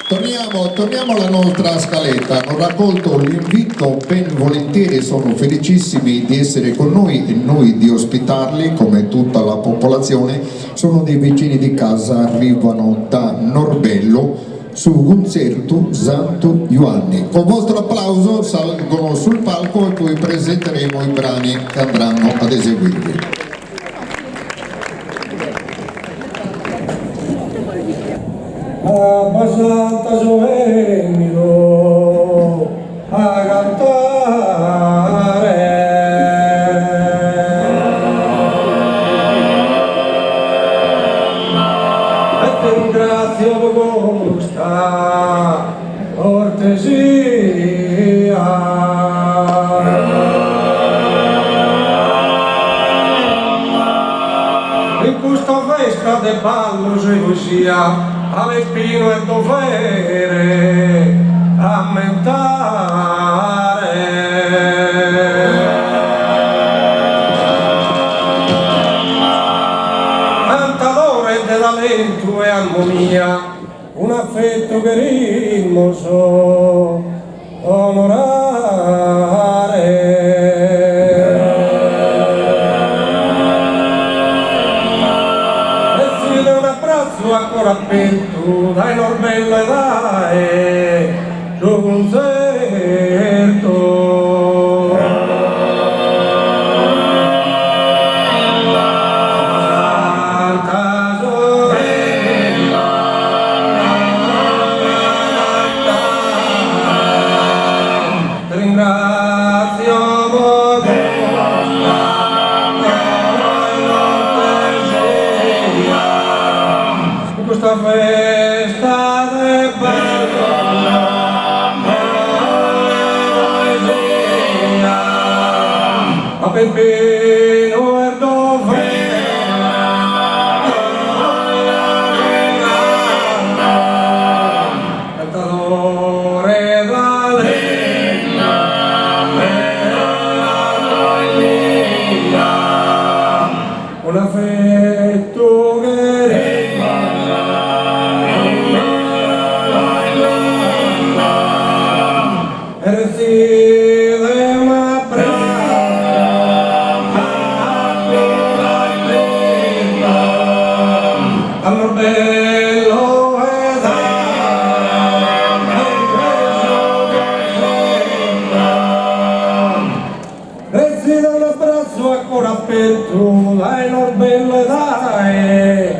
Torniamo alla nostra scaletta. Hanno raccolto l'invito ben volentieri, sono felicissimi di essere con noi e noi di ospitarli come tutta la popolazione. Sono dei vicini di casa, arrivano da Norbello su concerto Santo Ioanni. Con vostro applauso salgono sul palco e poi presenteremo i brani che andranno ad eseguirvi. Abbastanza giovanile a cantare e ti ringrazio per questa cortesia in questa festa del ballo sia Alpino è dovere ammentare cantadore di talento e armonia, un affetto che ritmo so onorare. Ancora aperto dai Norbello e dai suo concerto Santa sorella ti ringrazio questa festa del bello a Peppino e dovere cantadore da legna un affetto che ancora aperto dai Norbello e dai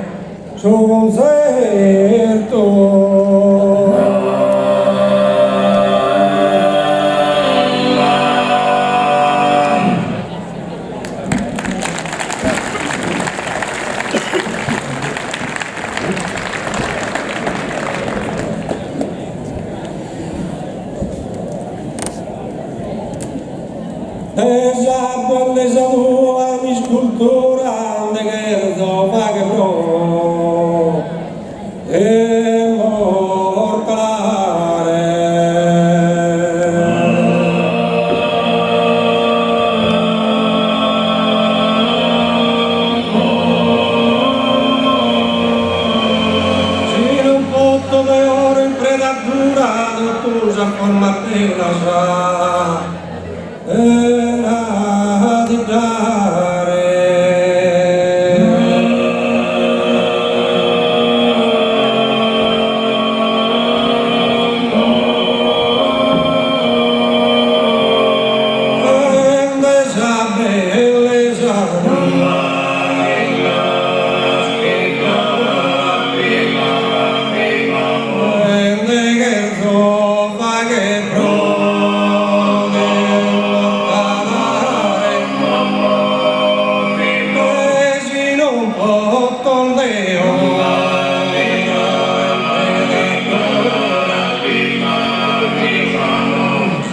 suo concerto esa bellezza tua mi scultura de che fa che pro immortalare sin un potto de oro in predatura tu sa forma la sa di dare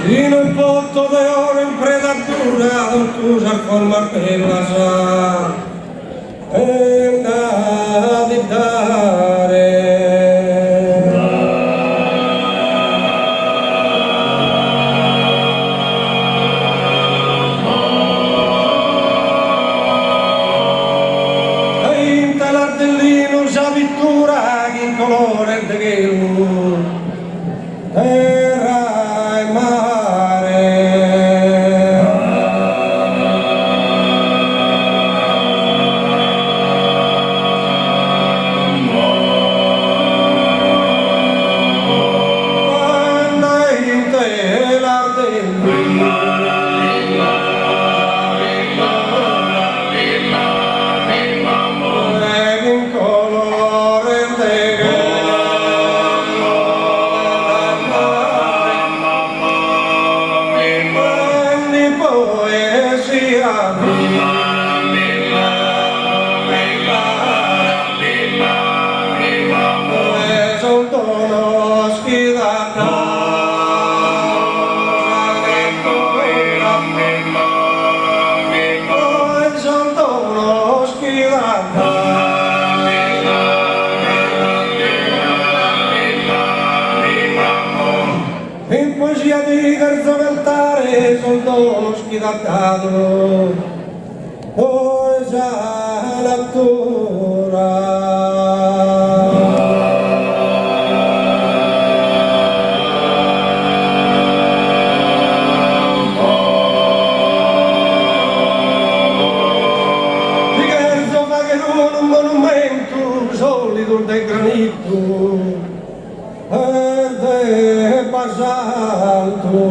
in un potto de oro in predatura tu sa forma per la sa e da di dare e in talardellino sa pittura che in colore de che dato, poi già l'attura. Un monumento solido del granito e del basalto.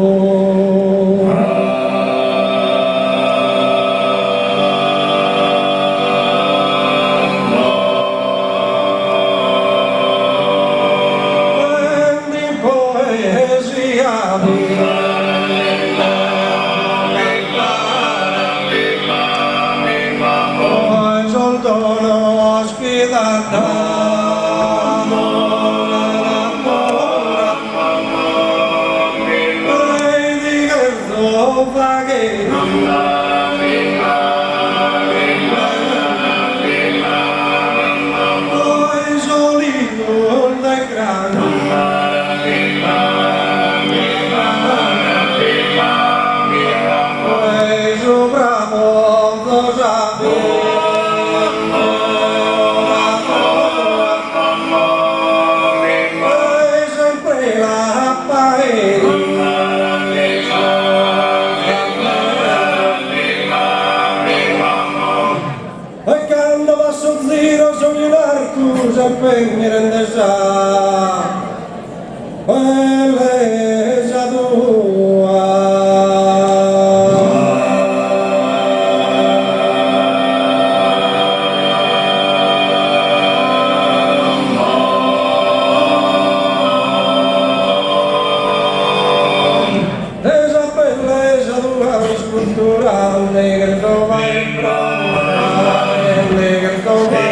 Mi rende già quelle già tua. Esa bellezza tua scultura negra dove è brava negra dove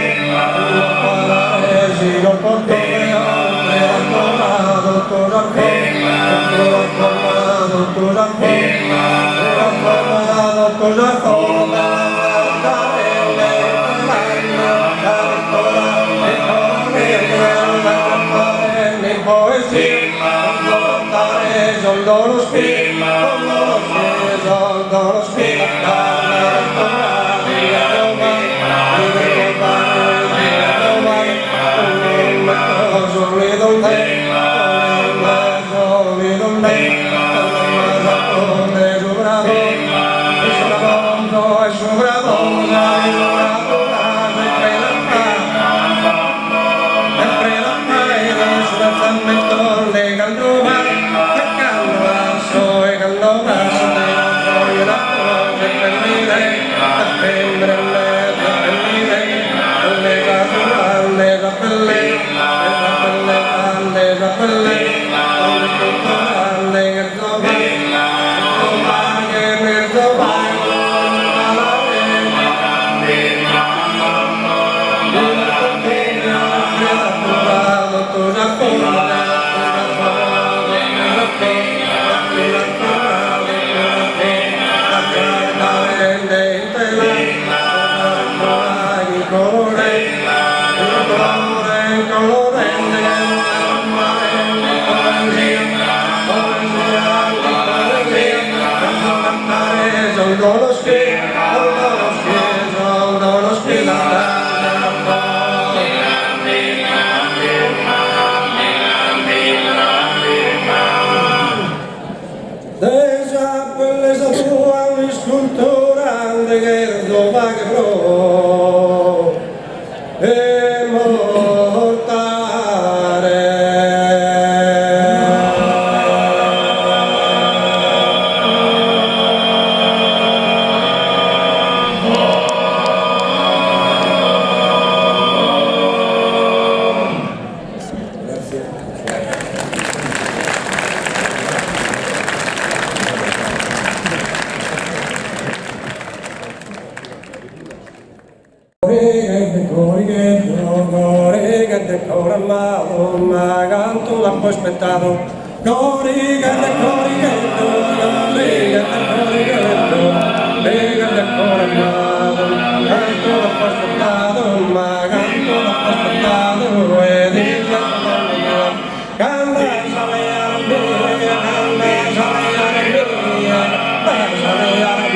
non posso Aspettado, coriga de corigueto, liga de corigueto, liga de coramado, canto da aspettado, maganto da aspettado, e dice canta sale a mia, canta sale a mia,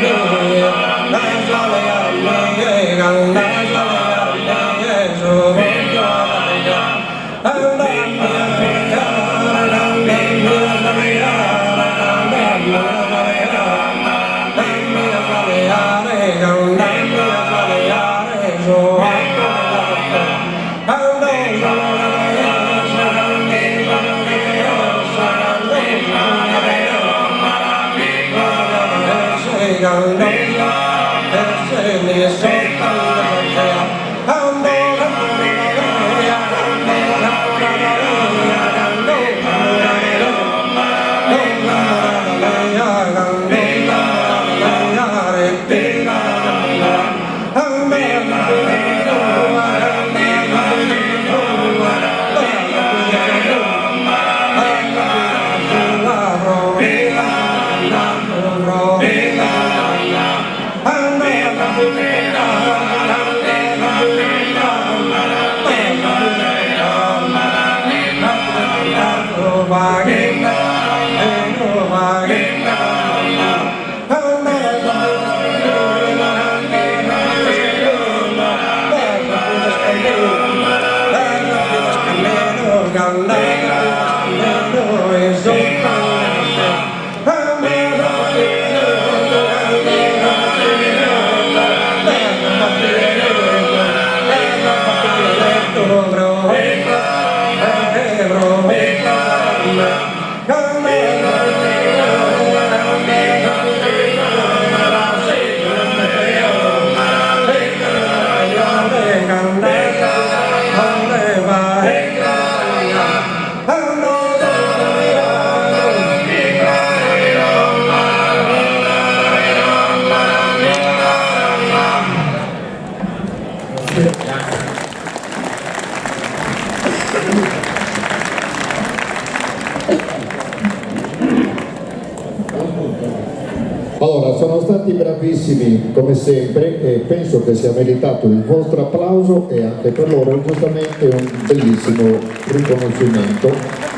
Allora, sono stati bravissimi come sempre e penso che sia meritato il vostro applauso e anche per loro giustamente un bellissimo riconoscimento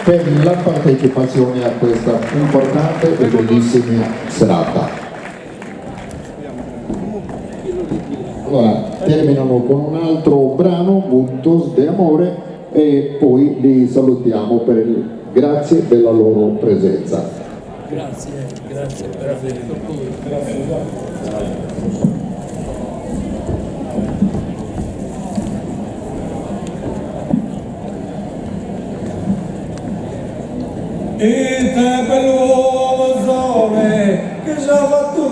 per la partecipazione a questa importante e bellissima serata. Allora, terminano con un altro brano, Juntos de Amore, e poi li salutiamo grazie della loro presenza. Grazie per aver E te bello zone che già fatto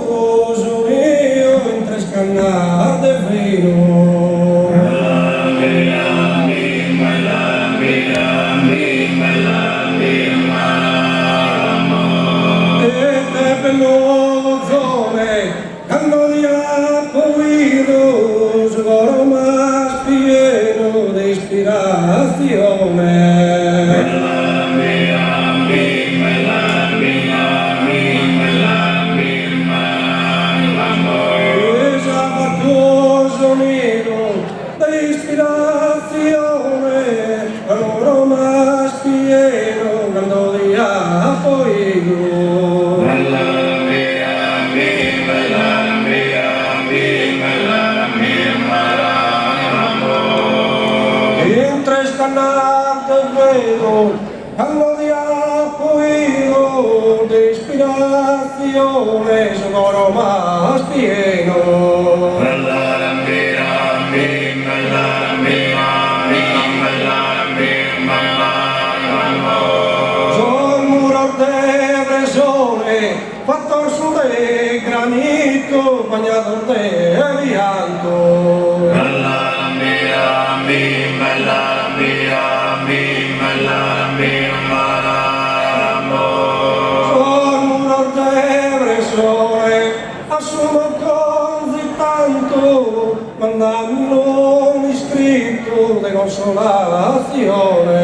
io in tre scannar de vino. Bello zone, quando di appuido, sgoro más pieno de ispirazione. Allo di appuido de ispirazione sonoro más pieno. Son muros de bresone fatto su de granito bañados de vianto. Assumo così tanto, mandando un iscritto di consolazione.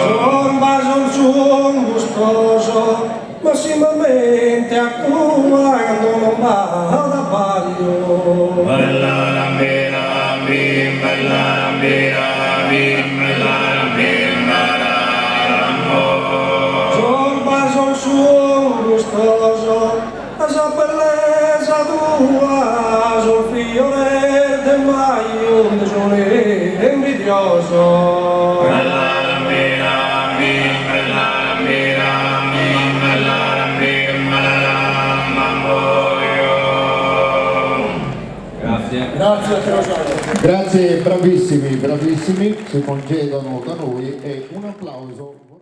Son vaso son gustoso, massimamente a cura quando non va da paglio. Esa bellezza tua sul fiore del maio de sole invidioso. Grazie. Grazie, bravissimi, si concedono da noi e un applauso.